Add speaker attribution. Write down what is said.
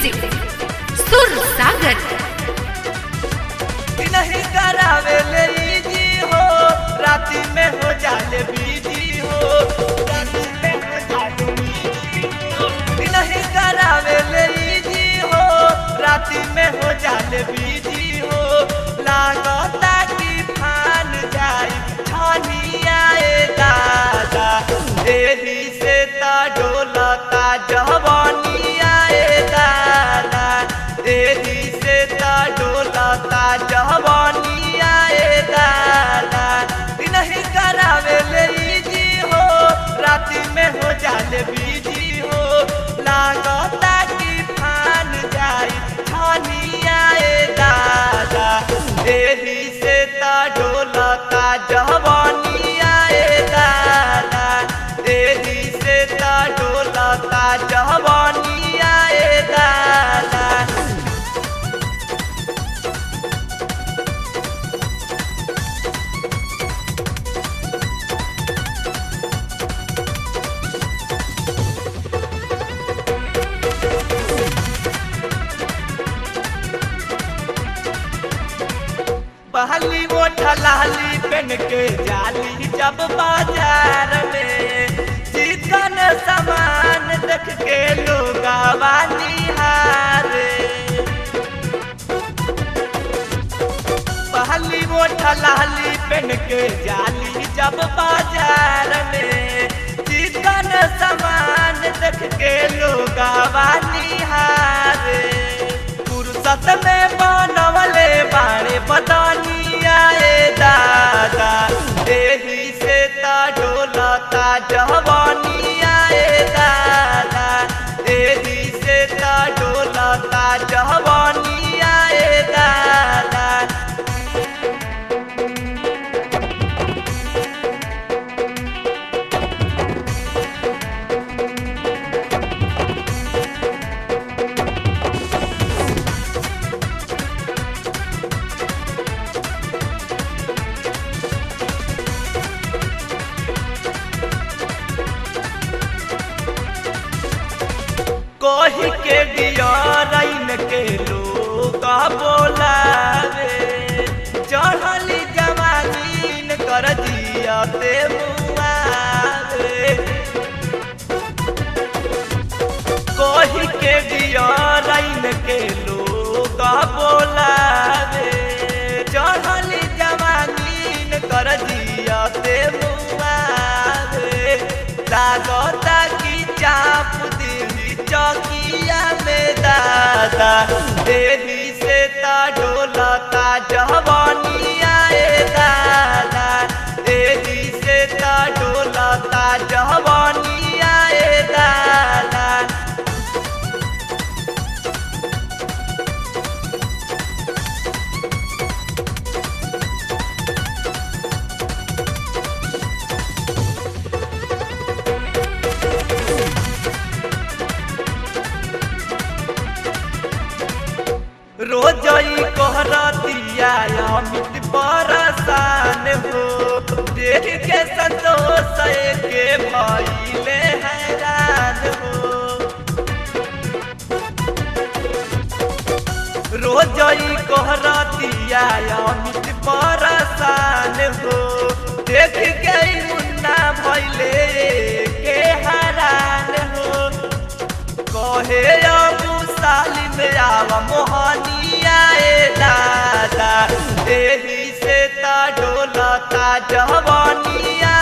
Speaker 1: Music सुर सागर।
Speaker 2: नहीं करावे ले जी हो, राती में हो जाले बीजी हो, राती में हो जाले बीजी हो। नहीं करावे ले जी हो, राती में हो जाले बीजी हो। लागता कि फान जाई छानिया दादा, एही से ता डोलता जवानिया दादा, एही से ता डोलता जवानिया दादा। नहीं करावे ले जी हो, राती में हो जाले बीजी हो। लागता कि फान जाई छानिया दादा, एही से ता डोलता जवानिया दादा, एही से ता डोलता जवानिया दादा। पहली वो ठलाली पहन के जाली जब बाजार में, चिकन सामान देख के लोग निहारे। पहली वो ठलाली पहन के जाली जब बाजार में, चिकन सामान देख के लोग निहारे। फुर्सत में बनवले बाड़े बदनिया दादा, एही से ता डोलता जवानिया दादा, एही से ता डोलता जवानिया दादा। कोही के दियारैन के लोग बोलावे, चढ़ली जवानीन कर जियते मुआवे। कोही के दियारैन के लोग बोलावे, चढ़ली जवानीन कर जियते मुआवे। लागता कि चाप दी चौकिया में दादा, एही से ता डोलता जवानिया दादा, एही से ता डोलता जवानिया दादा। रोजई कोहरतिया अमित बरसान हो, देख के संतोष के भइले हैरान हो। रोजई कोहरतिया अमित बरसान हो, देख के मुन्ना भइले के हैरान हो। कहे अबू सालिम आवा मोहनिया दादा, एही से ता डोलता जवानिया